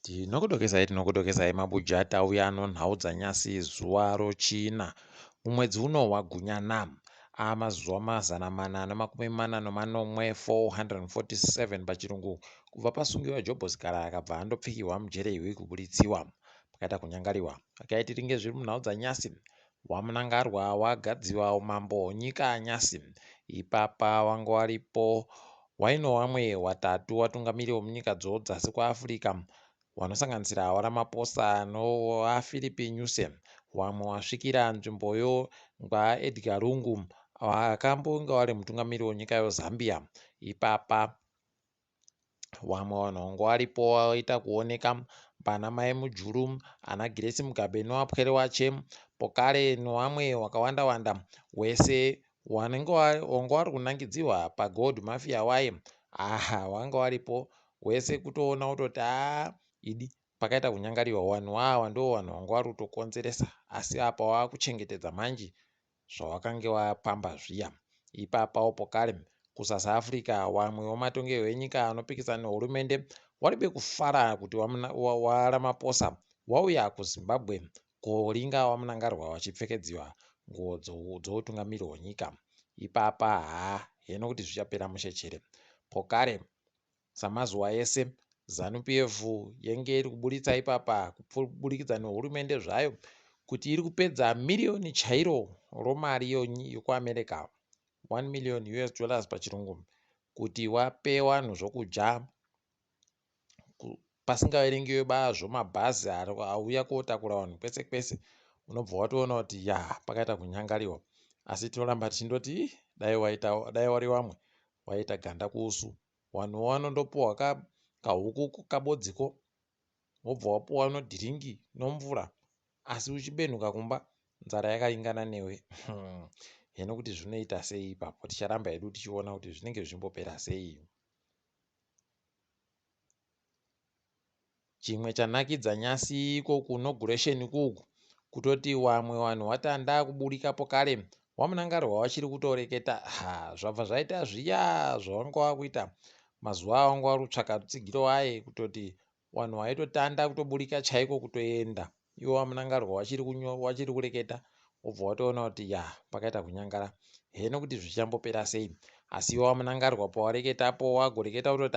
Tinokudokezai mabuja atauya anonhau dzanyasi zuva rochina mumwedzi uno waGunyana amazuva 441 447 pachirungu kubva pasungiwa jobhosikara akabva andopfikiwa mujere iwe kubuditsiwa pakaita kunyangariwa akaitiringe zviri munhau dzanyasi wamunangarwa wagadziwa umambo onyika nyasi ipapa wanga waripo waino wamwe watatu watungamiri wemunyika dzasi kuafrica wanosanganisira waramaposa nowaphilipi nyuse wamwe wasvikira nzvimboyo ngaedgar lungu akambonga wari mutungamiri wenyika yozambia ipapa wamwe vanhu vanga varipo waita kuoneka pana mai mujuru ana grace mugabe noapwere wache pokare nevamwe wakawanda wanda wese wanga vari kunangidzirwa pagold mafia waye wanga varipo wese kutoona kutoti idi pakaita kunyangariwa vanhu ava ndo vanhu vanga vari kutokonzeresa asi apa wakuchengetedza manje zvawakanga wapamba zviya ipapawo pokare kusouth africa wamwe wematongerwo enyika anopikisana nehurumende waribe kufara kuti waramaposa wauya kuzimbabwe koringa wamunangarwa wachipfekedziwa nguo dzoutungamiri hwenyika ipapa heno kuti zvichapera mushechere pokare samazuva ese ZANU-PF yenge iri kuburitsa ipapa kuburikidza nehurumende zvayo kuti iri kupedza miriyoni chairo romari yekuamerica $1 million pachirungu kuti wape vanhu zvokudya pasingaverengiwe bazvo mabhazi auya kotakura vanhu kwese kwese unobva watoona kuti pakaita kunyangariwa asi tinoramba tichindoti dai wari vamwe waita ganda kuusu vanhu vanondopiwa kahuku kabodziko wobva wapiwa nodhiringi nomvura asi uchibenuka kumba nzara yakaingana newe heno kuti zvinoita sei ipapo ticharamba hedu tichiona kuti zvinenge zvichimbopera sei. Chimwe chanakidza nyasi iko kuinauguration kuku kutoti wamwe vanhu watanda kuburikapo kare wamunangarwa wachiri kutoreketa zvabva zvaita zviya zvawanga wakuita mazuva awanga wari kutsvaka rutsigiro waye kutoti vanhu vaitotanda kutoburika chaiko kutoenda iwo wamunangarwa wachiri kureketa wobva watoona kuti pakaita kunyangara heno kuti zvichambopera sei asi iwo wamunangarwa pawareketapo wagoreketa kutoti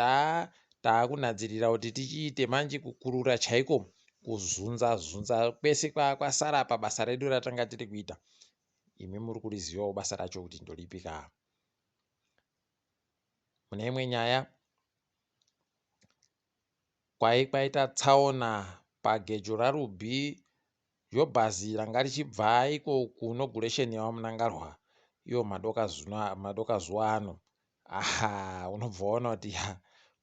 taakunadzirira kuti tichiite manje kukurura chaiko kuzunza kwese kwasara pabasa redu ratanga tiri kuita imi muri kurizivawo basa racho kuti ndoripika. Mune imwe nyaya kwaita tsaona pagejo raRubhi yobhazi ranga richibva iko kuinauguration yawamunangarwa iyo madoka zuva ano unobva waona kuti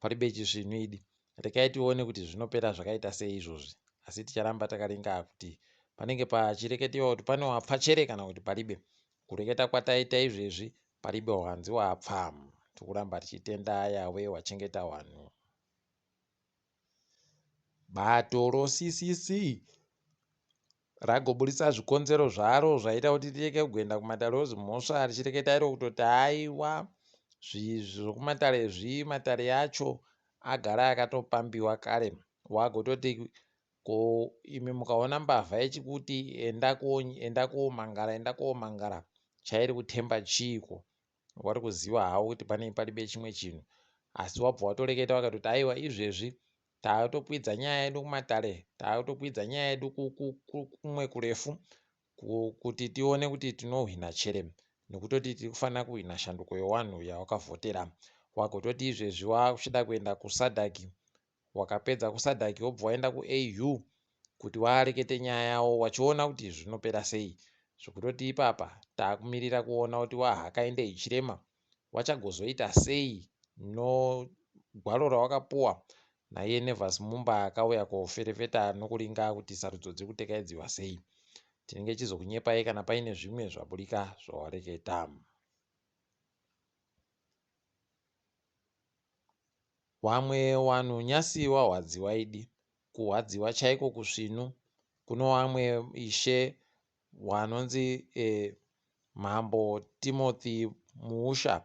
paribe chisvinu idi rekai tione kuti zvinopera zvakaita sei izvozvi asi ticharamba takaringa kuti panenge pachireketewa kuti pane wapfa chere kana kuti paribe kureketa kwataita izvezvi paribe wanzi wapfa tikuramba tichitenda yawe wachengeta wanhu. Bato roCCC ragoburitsa zvikonzero zvaro zvaita kuti tireke kuenda kumatare ozimhosva richireketa iro kutoti aiwa zvokumatare matare yacho agara akatopambiwa kare wagototi imi mukaona mbavha ichikuti enda koomangara chairi kutemba chiiko wari kuziva hawo kuti pane paribe chimwe chinhu asi wabva watoreketa wakatoti aiwa izvezvi taatokwidza nyaya yedu kumatare taatokwidza nyaya yedu kumwe kurefu kuti tione kuti tinohwina chere nekutoti tiri kufanira kuhwina shanduko yewanhu yawakavhotera wagototi izvezvi wakuchida kuenda kusadhaki wakapedza kusadhaki wobva waenda kuAU kuti warekete nyaya yawo wachiona kuti zvinopera sei zvokutoti ipapa taakumirira kuona kuti wahakainde ichirema wachagozoita sei nogwaro rawakapuwa naiye Nevers Mumba akauya koferefeta nokuringa kuti sarudzo dziri kutekaidziwa sei. Tinenge chizokunyepai kana paine zvimwe zvaburika zvawareketa. Wamwe wanhu nyasi wahwadziwa idi kuhwadziwa chaiko kusvinu kuno wamwe ishe wanonzi mhambo Timothy Muusha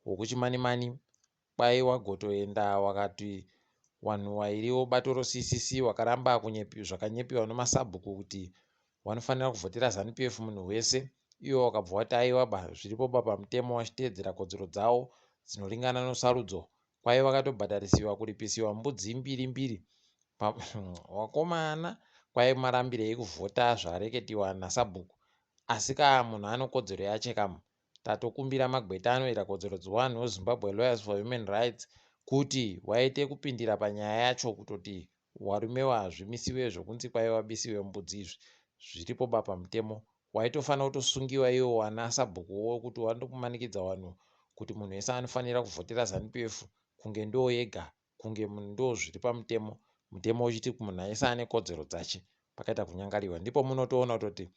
wokuchimanimani kwai wagotoenda wakati wanhu wairiwo bato roCCC wakaramba zvakanyepiwa nemasabhuku kuti vanofanira kuvhotera ZANU-PF munhu wese. Iwo wakabva wati aiwa zviripo pamutemo vachiteedzera kodzero dzavo dzinoringana nesarudzo. Kwai vakatobhadharisiwa kuripisiwa mbudzi mbiri wakomana kwai marambirei kuvhota zvareketiwa nasabhuku. Asi munhu ano kodzero yache tatokumbira magweta anoita kodzero dzevanhu weZimbabwe Lawyers for Human Rights kuti waite kupindira panyaya yacho kutoti varume vazvimisiwe zvokunzi kwai vabisiwe mbudzi izvi zviripo pamutemo. Waitofanira kutosungiwa iwo wana sabhukuwo kuti wandokumanikidza vanhu kuti munhu wese anofanira kuvhotera ZANU-PF kunge ndo yega, kunge munhu ndo zviri pamutemo. Mutemo uchiti munhu wese ane kodzero dzache. Pakaita kunyangariwa ndipo munotoona kutoti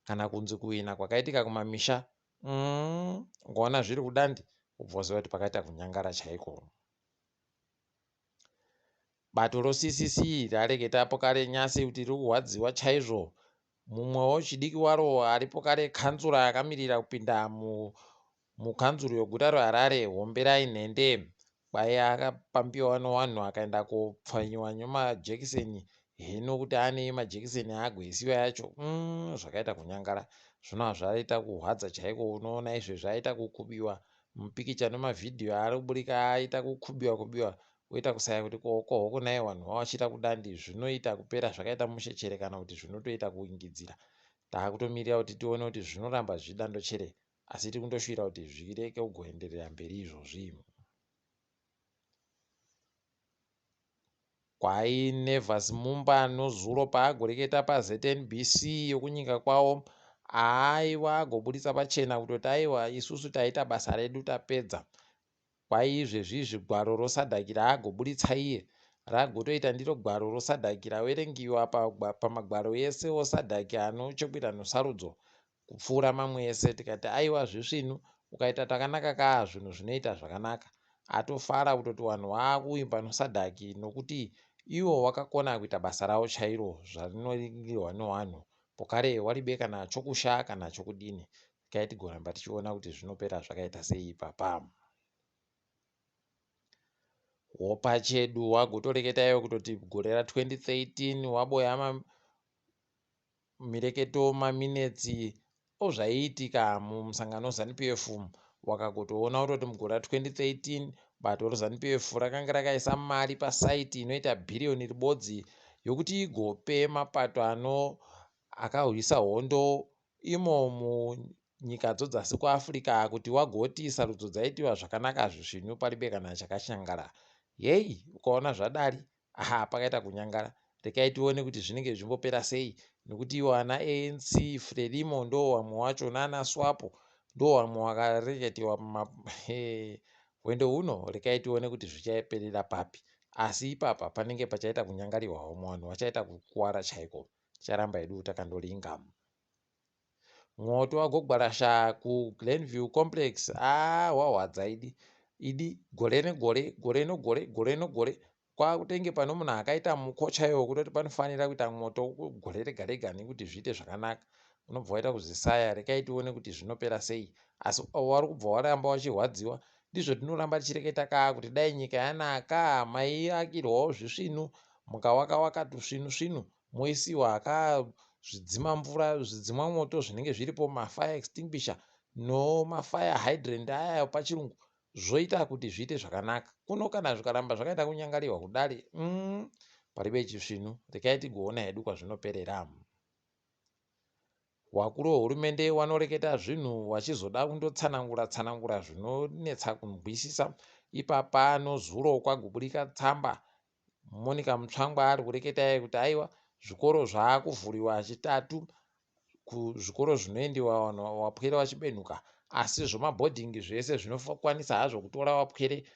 kana kunzi kuhwina kwakaitika kumamisha ukaona zviri kudandi ubvoziva kuti pakaita kunyangara chaiko. Bato roCCC rareketapo kare nyasi kuti riri kurwadziwa chaizvo. Mumwewo chidiki waro aripo kare kanzura akamirira kupinda mukanzuro yeguta reHarare Homberai Nhende kwai akapambiwa nevanhu akaenda kopfanyiwa nemajekiseni hino kuti ane majekiseni agoisiwa yacho zvakaita kunyangara. Zvino hazvaita kuhwadza chaiko. Unoona izvezvi aita kukubiwa mupikicha nemavhidhiyo arikuburika aita kukubiwa oita kusaya kuti kohoko naye vanhu vachiita kudandi. Zvinoita kupera zvakaita mushechere kana kuti zvinotoita kuingidzira. Taakutomirira kuti tione kuti zvinoramba zvidandochere asi tiri kundoshuvira kuti zvireke kugoenderera mberi izvozvi. Kwai Nevers Mumba nozuro paagoreketa paZNBC yokunyika kwawo aiwa agobudisa pachena kutoti aiwa isusu taita basa redu tapedza. Kwai izvezvi gwaro rosadhaki raagobuditsa iye ragotoita ndiro gwaro rosadhaki raverengiwa pamagwaro ese osadhaki anochokwita nesarudzo kupfuura mamwe ese. Tikati aiwa zvisvinu ukaita takanaka zvinhu zvinoita zvakanaka. Atofara kutoti vanhu vaakuimba nosadhaki nokuti iwo wakakona kuita basa ravo chairo zvarinoringirwa nevanhu pokare waribe kana chokusha kana chokudini. Kai tigoramba tichiona kuti zvinopera zvakaita sei ipapa. Wopa chedu wagotoreketa iwo kutoti gore ra2013 waboya mireketo maminetsi ozvaiitika mumusangano ZANU-PF wakagotoona kutoti mugore ra2013 bato reZANU-PF rakanga rakaisa mari pasaiti inoita bhiriyoni ribodzi yokuti igope mapato akarwisa hondo imo munyika dzose kuAfrica kuti wagoti sarudzo dzaitiwa zvakanaka zvisvinu paribe kana chakashangara. Yei ukaona zvadari pakaita kunyangara. Rekai tione kuti zvinenge zvimbopera sei nekuti iwo ana ANC Frelimo ndo wamwe wacho nana Swapo ndo wamwe wakareketiwa wendo uno. Rekai tione kuti zvichaperera papi. Asi ipapa panenge pachaita kunyangariwawo vanhu vachaita kukuwara chaiko. Ticharamba hedu takandoringa. Mwoto wagogwarasha kuGlenview Complex wahwadza idi gore negore kwakutenge pano munhu akaita mukocha iwo kutoti panofanira kuita mwoto gore rega rega nekuti zviite zvakanaka. Unobva waita kuzisaya. Rekai tione kuti zvinopera sei. Asi wari kubva waramba wachirwadziwa ndizvo tinoramba tichireketa kuti dai nyika yanaka maiakirwawo zvisvinu mukawaka tusvinu moisiwa zvidzima mvura zvidzima moto zvinenge zviripo mafire extinguisher nomafire hydrant aya pachirungu zvoita kuti zviite zvakanaka. Kuno kana zvikaramba zvakaita kunyangariwa kudare paribe chisvinu. Rekai tigoona hedu kwazvinoperera. Wakuru wehurumende wanoreketa zvinhu wachizoda kundotsanangura zvinonetsa kunzwisisa. Ipapa nozuro kwagoburika tsamba Monica Mutsvangwa ari kureketa kuti aiwa zvikoro zvaakuvhuriwa chitatu kuzvikoro zvinoendiwa vanhu wapwere vachibenuka asi zvemabhodhingi zvese zvinokwanisa hazvo kutora wapwere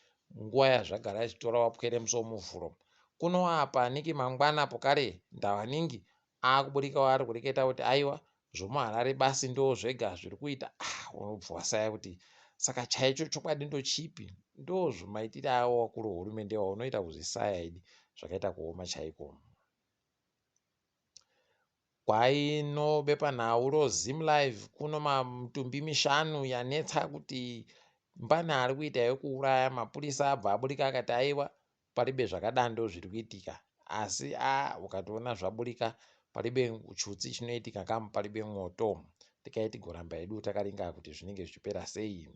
nguva yazvagara achitora wapwere musi womuvhuro. Kuno apa niki mangwana pokare Ndavaningi akuburikawo ari kureketa kuti aiwa zvomuHarare basi ndo zvega zviri kuita. Unobva wasaya kuti saka chaicho chokwadi ndochipi. Ndo zvimaitire awo wakuru wehurumende unoita kuzvisaya idi zvakaita kuoma chaiko. Kwai nobepanhau roZim Live kuno mitumbi 5 yanetsa kuti mbana ari kuita yekuuraya. Mapurisa abva aburika akati aiwa paribe zvakadando zviri kuitika, asi ukatoona zvaburika paribe chutsi chinoitika kamu, paribe mwoto. Tikaiti goramba edu takaringa kuti zvinenge zvichipera sei.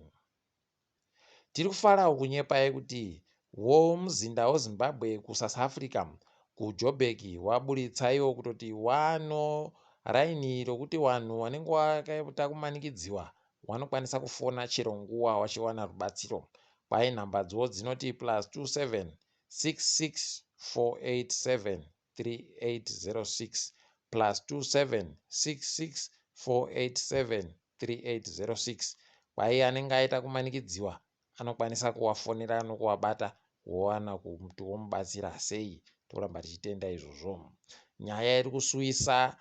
Tiri kufara kunyepai kuti muzinda weZimbabwe kuSouth Africa kuJoburg waburitsaiwo kutoti wano raini rokuti vanhu vanenge vakaita kumanikidziwa vanokwanisa kufona chero nguva vachiwana rubatsiro. Kwai nhambadzo dzinoti +27 66 487 3806 +27 66 487 3806. Kwai anenge aita kumanikidziwa anokwanisa kuwafonera nokuvabata wowana kuti womubatsira sei. Toramba tichitenda izvozvo. Nyaya iri kusuwisa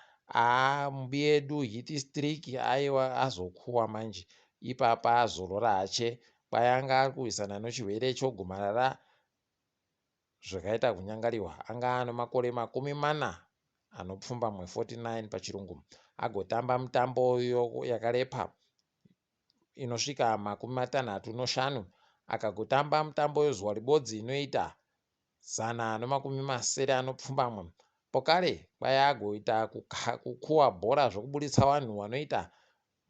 mubi yedu Heath Streak aiwa azokuwa manje, ipapa azorora hache. Kwai anga ari kuwisana nechirwere chogomarara zvakaita kunyangariwa. Anga ano makore 40 anopfumbamwe 49 pachirungu. Agotamba mutambo yakarepa inosvika 65. Akagotamba mutambo yezuva ribodzi inoita 170 anopfumbamwe. Pokare kwai agoita kukuwa bhora zvokuburitsa vanhu vanoita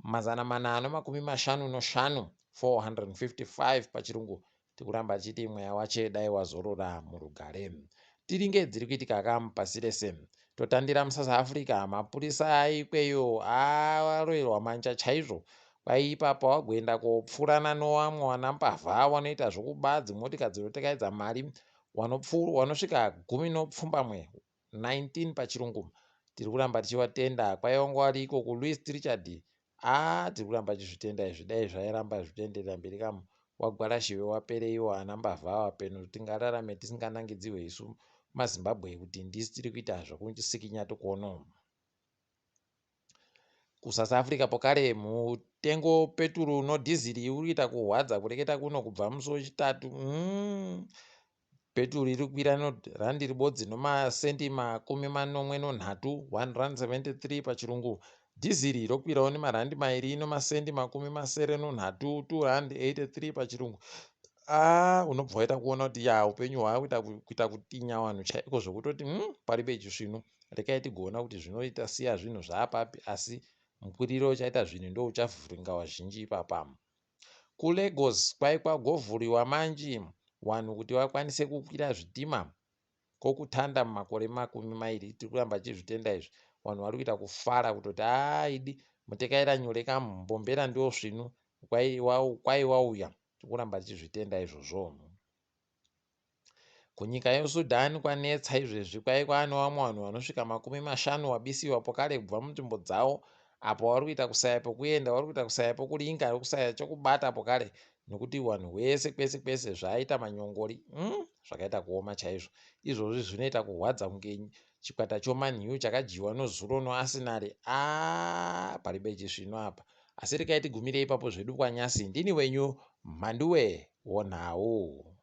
455 455 pachirungu. Tikuramba tichiti mweya wache dai wazorora murugare. Tiringe dziri kuitika kamu pasi rese. Totandira muSouth Africa, mapurisa aikweyo aroverwa manja chaizvo. Kwai ipapo wagoenda kopfurana novamwe vanambavha vanoita zvokuba dzimotika dzinotekedza mari vanosvika 19 pachirungu. Tiri kuramba tichivatenda. Kwai vangu vari iko kuLouis Richard. Tiri kuramba tichizvitenda izvi, dai zvairamba zvitenderera mberi kamu. Wagwarashiwe wapereiwo anambavha vapenyu tingararame tisinganangidziwe isu maZimbabwe kuti ndisi tiri kuita zvokusikinya tokuono. KuSouth Africa pokare mutengo peturu nodhiziri uri kuita kuhwadza kureketa kuno kubva musi wechitatu. Peturu iri kukwira randi ribodzi nomasendi 43 173 pachirungu. Dhiziri rokwirawo nemarandi 2 nomasendi 73 283 pachirungu. Unobva waita kuona kuti upenyu hwaa kuita kutinya vanhu chaiko zvokutoti paribe chisvino. Rekai tigoona kuti zvinoita siya zvinhu zvaapapi, asi mukwiriro uchaita zvinhu ndo uchavhuringa wazhinji ipapa. KuLagos kwai kwagovhuriwa manje vanhu kuti vakwanise kukwira zvitima kokutanda mumakore 20. Tiri kuramba tichizvitenda izvi. Vanhu vari kuita kufara kutoti idi mutekaira nyore kamumbombera ndio svinu kwai wauya. Tiri kuramba tichizvitenda izvozvo. Kunyika yeSudan kwanetsa izvezvi kwai kwaano vamwe vanhu vanosvika 50 vabisiwa pokare kubva munzvimbo dzavo, apo vari kuita kusaya pekuenda, vari kuita kusaya pekuringa, kusaya chokubata pokare, nokuti vanhu wese kwese kwese zvaaita manyongori. Zvakaita kuoma chaizvo. Izvozvi zvinoita kuhwadza kunge chikwata choManhew chakajiwa nozuro noArsenal. Paribe chisvino apa. Asi rekai tigumire ipapo zvedu kwanyasi. Ndini wenyu Mhanduwe WeNhau.